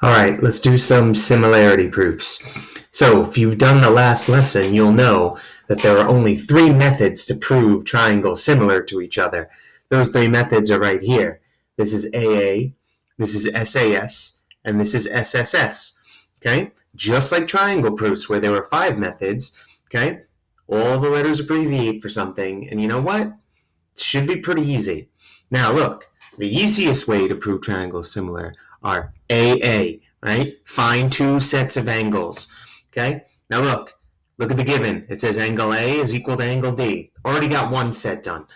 All right, let's do some similarity proofs. So if you've done the last lesson, you'll know that there are only three methods to prove triangles similar to each other. Those three methods are right here. This is AA, this is SAS, and this is SSS. Okay? Just like triangle proofs where there were five methods, okay? All the letters abbreviate for something, and you know what? It should be pretty easy. Now look, the easiest way to prove triangles similar are AA, right? Find two sets of angles, okay? Now look at the given. It says angle A is equal to angle D. Already got one set done.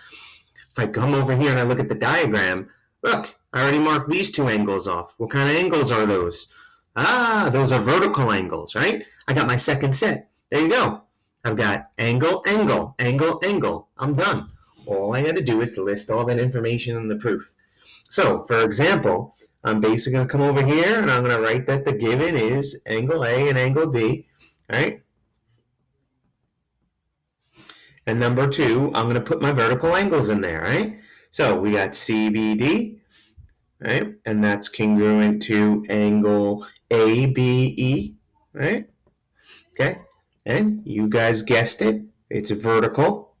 If I come over here and I look at the diagram, look, I already marked these two angles off. What kind of angles are those? Those are vertical angles, right? I got my second set. There you go. I've got angle, angle, angle, angle. I'm done. All I got to do is list all that information in the proof. So, for example, I'm basically going to come over here and I'm going to write that the given is angle A and angle D, right? And number two, I'm going to put my vertical angles in there, right? So we got CBD, right? And that's congruent to angle ABE, right? Okay. And you guys guessed it. It's vertical.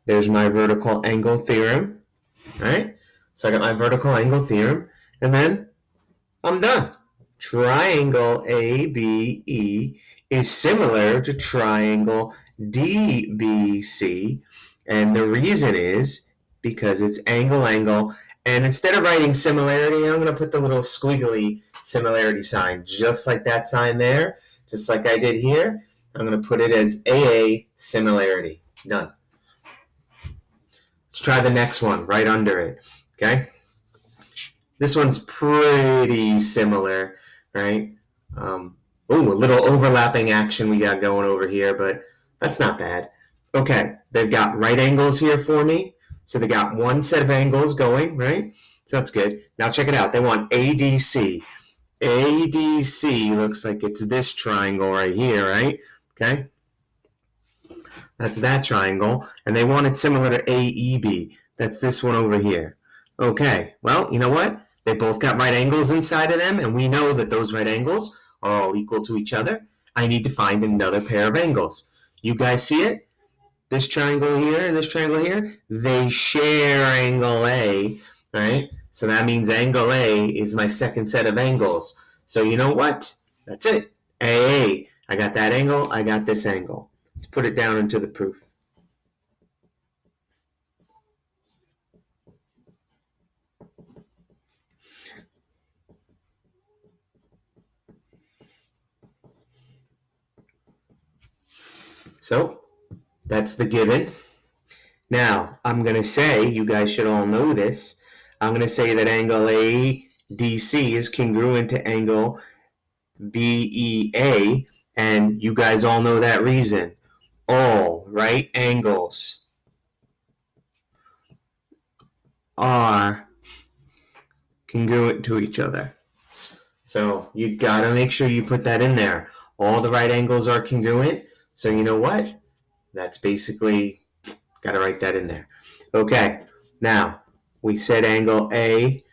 There's my vertical angle theorem, right? So I got my vertical angle theorem, and then I'm done. Triangle ABE is similar to triangle DBC, and the reason is because it's angle, angle, and instead of writing similarity, I'm going to put the little squiggly similarity sign, just like that sign there, just like I did here. I'm going to put it as AA similarity. Done. Let's try the next one right under it, okay? This one's pretty similar, right? A little overlapping action we got going over here, but that's not bad. Okay, they've got right angles here for me. So they got one set of angles going, right? So that's good. Now check it out. They want ADC. ADC looks like it's this triangle right here, right? Okay. That's that triangle. And they want it similar to AEB. That's this one over here. Okay, well, you know what? They both got right angles inside of them, and we know that those right angles are all equal to each other. I need to find another pair of angles. You guys see it? This triangle here and this triangle here, they share angle A, right? So that means angle A is my second set of angles. So you know what? That's it. AA. I got that angle, I got this angle. Let's put it down into the proof. So that's the given. Now, I'm going to say, you guys should all know this, I'm going to say that angle ADC is congruent to angle BEA, and you guys all know that reason. All right angles are congruent to each other. So you got to make sure you put that in there. All the right angles are congruent. So you know what? That's basically, got to write that in there. Okay, now we said angle A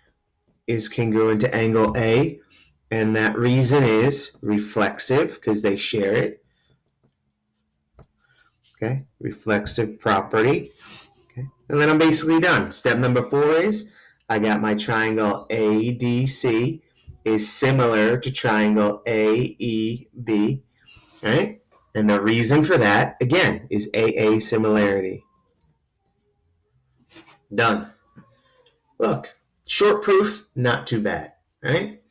is congruent to angle A, and that reason is reflexive because they share it. Okay, reflexive property. Okay, and then I'm basically done. Step number 4 is I got my triangle ADC is similar to triangle AEB, right? And the reason for that, again, is AA similarity. Done. Look, short proof, not too bad, right?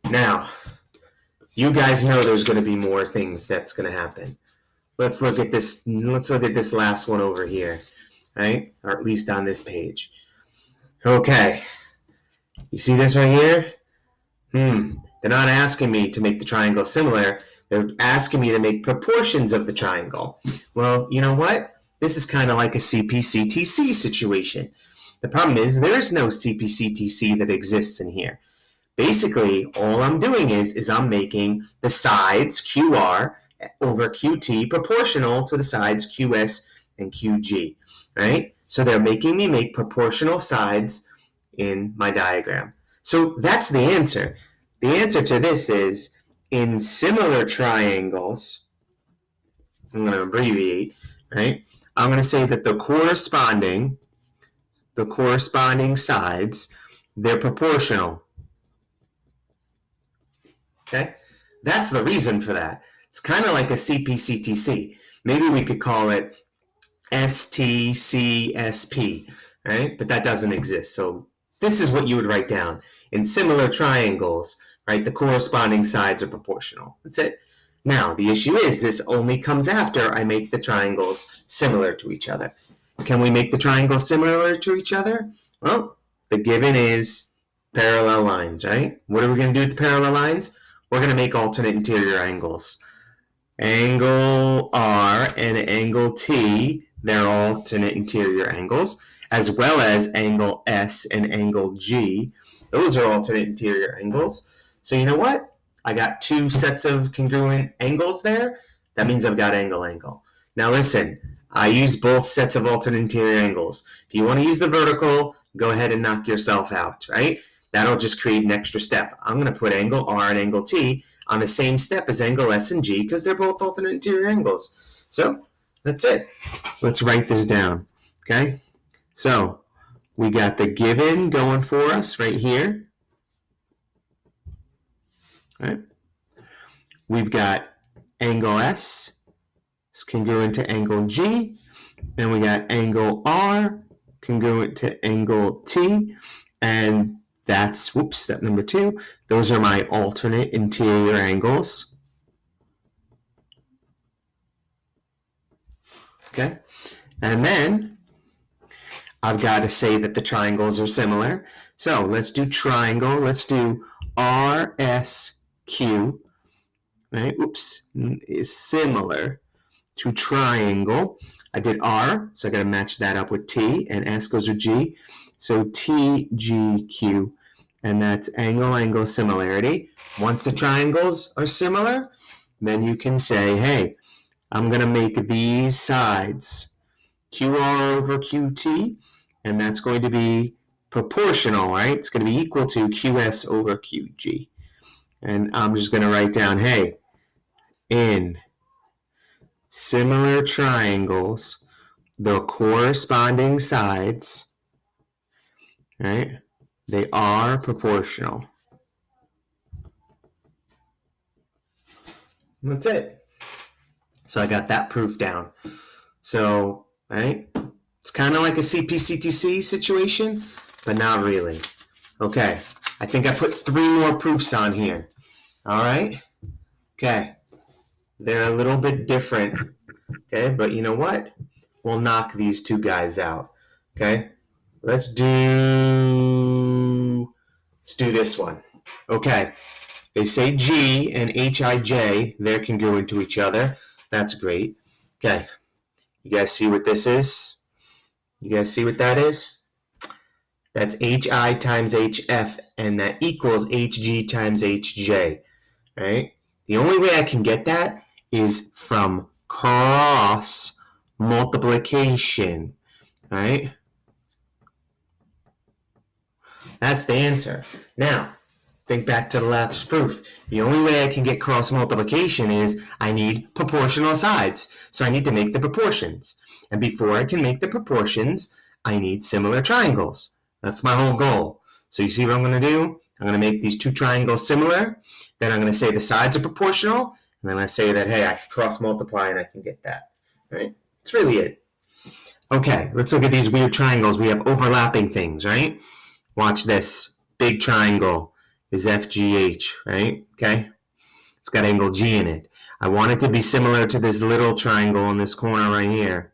Now, you guys know there's going to be more things that's going to happen. Let's look at this last one over here, right? Or at least on this page. Okay. You see this right here? They're not asking me to make the triangle similar. They're asking me to make proportions of the triangle. Well, you know what? This is kind of like a CPCTC situation. The problem is there is no CPCTC that exists in here. Basically, all I'm doing is I'm making the sides QR over QT proportional to the sides QS and QG, right? So they're making me make proportional sides in my diagram. So that's the answer. The answer to this is in similar triangles, I'm going to abbreviate, right? I'm going to say that the corresponding sides, they're proportional. Okay? That's the reason for that. It's kind of like a CPCTC. Maybe we could call it STCSP, right? But that doesn't exist. So this is what you would write down. In similar triangles, right, the corresponding sides are proportional. That's it. Now, the issue is this only comes after I make the triangles similar to each other. Can we make the triangles similar to each other? Well, the given is parallel lines, right? What are we going to do with the parallel lines? We're going to make alternate interior angles. Angle R and angle T, they're alternate interior angles, as well as angle S and angle G. Those are alternate interior angles. So you know what? I got two sets of congruent angles there. That means I've got angle. Now listen, I use both sets of alternate interior angles. If you want to use the vertical, go ahead and knock yourself out, right? That'll just create an extra step. I'm going to put angle R and angle T on the same step as angle S and G because they're both alternate interior angles. So that's it. Let's write this down. Okay? So we got the given going for us right here. Right? We've got angle S is congruent to angle G, and we got angle R congruent to angle T, and that's, step number 2. Those are my alternate interior angles. Okay? And then I've got to say that the triangles are similar. So let's do triangle. Let's do RSQ, right? Is similar to triangle. I did R, so I got to match that up with T, and S goes with G. So TGQ, and that's angle similarity. Once the triangles are similar, then you can say, hey, I'm going to make these sides QR over QT, and that's going to be proportional, right? It's going to be equal to QS over QG. And I'm just going to write down, hey, in similar triangles, the corresponding sides, right, they are proportional. That's it. So I got that proof down. So, right, it's kind of like a CPCTC situation, but not really. Okay, I think I put 3 more proofs on here. All right? Okay, they're a little bit different. Okay, but you know what? We'll knock these 2 guys out. Okay, let's do this one. Okay, they say G and HIJ, they're congruent to each other. That's great. Okay, you guys see what this is? You guys see what that is? That's HI times HF, and that equals HG times HJ, right? The only way I can get that is from cross multiplication, right? That's the answer. Now, think back to the last proof. The only way I can get cross multiplication is I need proportional sides. So I need to make the proportions. And before I can make the proportions, I need similar triangles. That's my whole goal. So you see what I'm going to do? I'm going to make these 2 triangles similar. Then I'm going to say the sides are proportional. And then I say that, hey, I can cross multiply and I can get that. Right? That's really it. Okay, let's look at these weird triangles. We have overlapping things, right? Watch this. Big triangle is FGH, right? Okay? It's got angle G in it. I want it to be similar to this little triangle in this corner right here,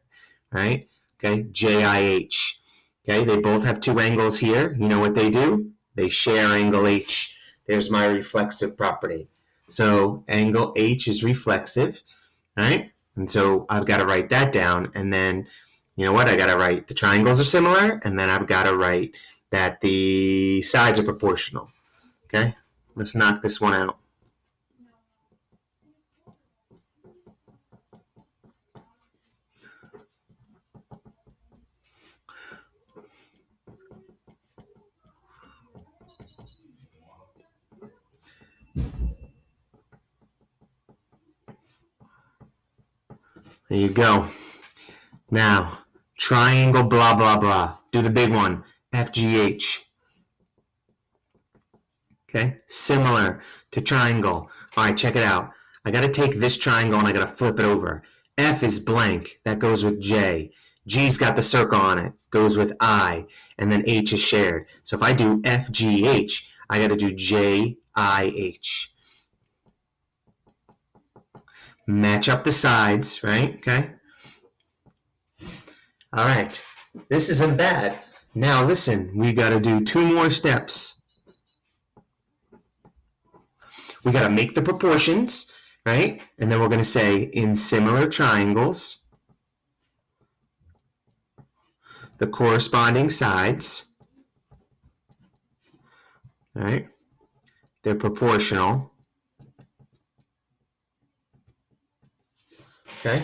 right? Okay, JIH. Okay, they both have 2 angles here. You know what they do? They share angle H. There's my reflexive property. So angle H is reflexive, right? And so I've got to write that down. And then, you know what? I got to write the triangles are similar. And then I've got to write that the sides are proportional. Okay, let's knock this one out. There you go. Now, triangle blah, blah, blah. Do the big one. FGH. Okay, similar to triangle. All right, check it out. I got to take this triangle and I got to flip it over. F is blank. That goes with J. G's got the circle on it. Goes with I. And then H is shared. So if I do FGH, I got to do JIH. Match up the sides, right? Okay. All right. This isn't bad. Now listen, we got to do 2 more steps. We got to make the proportions, right? And then we're going to say in similar triangles, the corresponding sides, right? They're proportional. Okay.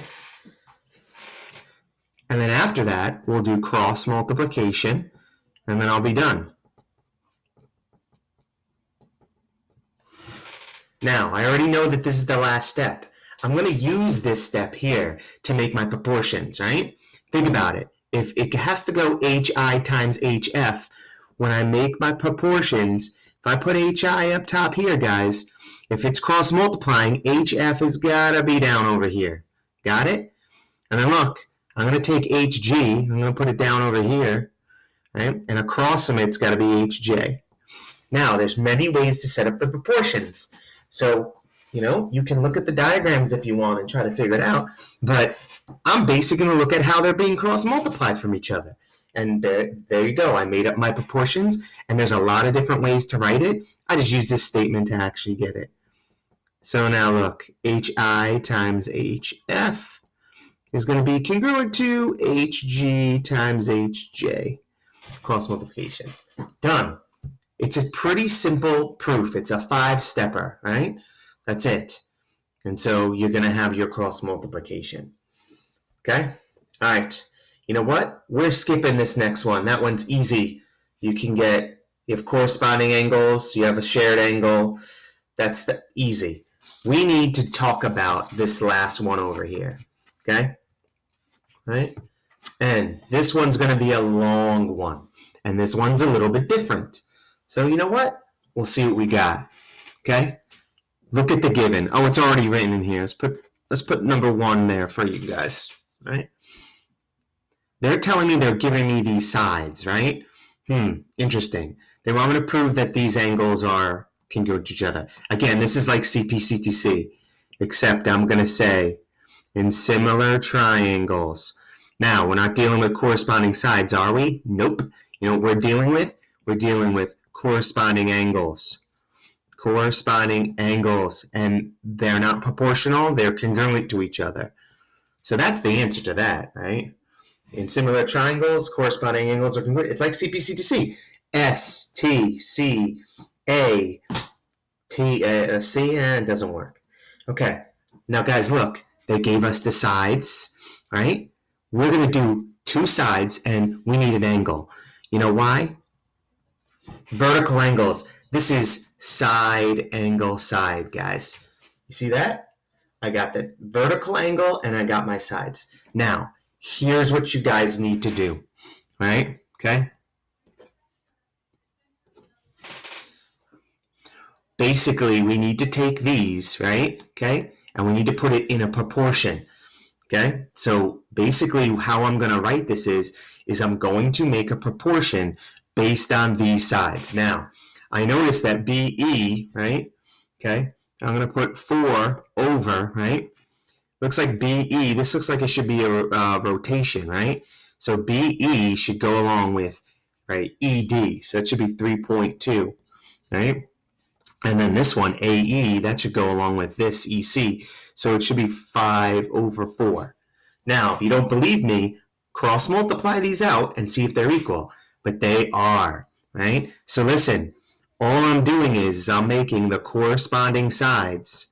And then after that, we'll do cross multiplication, and then I'll be done. Now, I already know that this is the last step. I'm going to use this step here to make my proportions, right? Think about it. If it has to go HI times HF, when I make my proportions, if I put HI up top here, guys, if it's cross multiplying, HF has got to be down over here. Got it? And then look, I'm going to take HG, I'm going to put it down over here, right? And across them, it's got to be HJ. Now, there's many ways to set up the proportions. So, you can look at the diagrams if you want and try to figure it out. But I'm basically going to look at how they're being cross-multiplied from each other. And there you go. I made up my proportions, and there's a lot of different ways to write it. I just use this statement to actually get it. So now look, HI times HF is going to be congruent to HG times HJ. Cross-multiplication. Done. It's a pretty simple proof. It's a 5-stepper, right? That's it. And so you're going to have your cross multiplication. Okay? All right. You know what? We're skipping this next one. That one's easy. You have corresponding angles. You have a shared angle. That's easy. We need to talk about this last one over here. Okay? Right? And this one's going to be a long one. And this one's a little bit different. So you know what? We'll see what we got. Okay? Look at the given. Oh, it's already written in here. Let's put number 1 there for you guys. Right? They're telling me they're giving me these sides, right? Interesting. They want me to prove that these angles are congruent to each other. Again, this is like CP/CTC, except I'm going to say in similar triangles. Now, we're not dealing with corresponding sides, are we? Nope. You know what we're dealing with? We're dealing with corresponding angles. Corresponding angles. And they're not proportional, they're congruent to each other. So that's the answer to that, right? In similar triangles, corresponding angles are congruent. It's like CP/CTC. S, T, C, A, T, C, and it doesn't work. Okay. Now, guys, look. They gave us the sides, right? We're going to do 2 sides, and we need an angle. You know why? Vertical angles. This is side, angle, side, guys. You see that? I got the vertical angle, and I got my sides. Now, here's what you guys need to do, right? Okay? Basically, we need to take these, right? Okay? And we need to put it in a proportion. Okay? So basically how I'm going to write this is I'm going to make a proportion based on these sides. Now, I notice that BE, right? Okay? I'm going to put 4 over, right? Looks like BE, this looks like it should be a rotation, right? So BE should go along with, right, ED. So it should be 3.2, right? And then this one, AE, that should go along with this EC. So it should be 5 over 4. Now, if you don't believe me, cross multiply these out and see if they're equal. But they are, right? So listen, all I'm doing is I'm making the corresponding sides.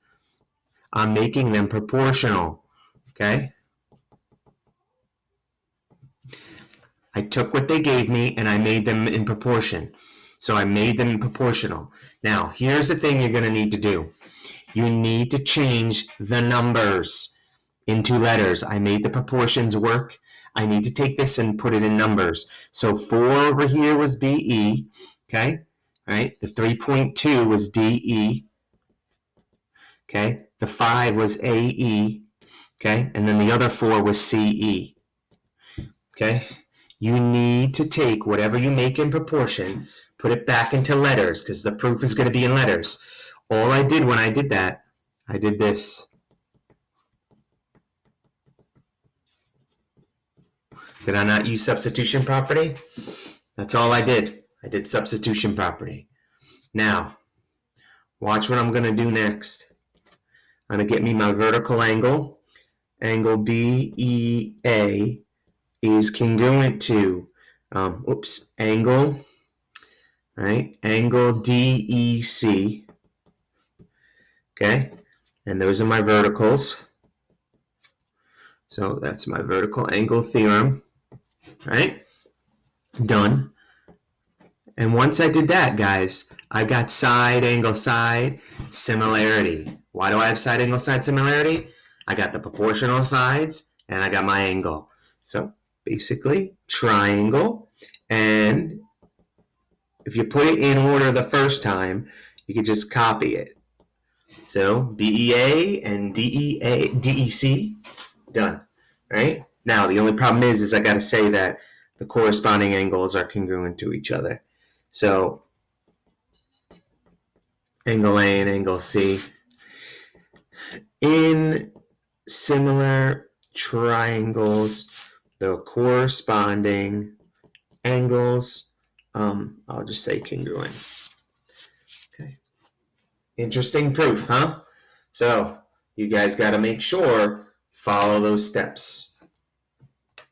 I'm making them proportional, okay? I took what they gave me and I made them in proportion. So I made them proportional. Now, here's the thing you're going to need to do. You need to change the numbers. into letters. I made the proportions work. I need to take this and put it in numbers. So 4 over here was BE, okay? All right, the 3.2 was DE, okay? The 5 was AE, okay? And then the other 4 was CE, okay? You need to take whatever you make in proportion, put it back into letters because the proof is going to be in letters. All I did when I did that, I did this. Did I not use substitution property? That's all I did. I did substitution property. Now, watch what I'm going to do next. I'm going to get me my vertical angle. Angle BEA is congruent to, angle, right? Angle DEC. Okay? And those are my verticals. So that's my vertical angle theorem, right? Done. And once I did that, guys, I got side, angle, side, similarity. Why do I have side, angle, side, similarity? I got the proportional sides, and I got my angle. So basically, triangle. And if you put it in order the first time, you could just copy it. So BEA and DEC, done. Right? Now, the only problem is I got to say that the corresponding angles are congruent to each other. So angle A and angle C. In similar triangles, the corresponding angles, I'll just say congruent. Okay. Interesting proof, huh? So you guys got to make sure, follow those steps.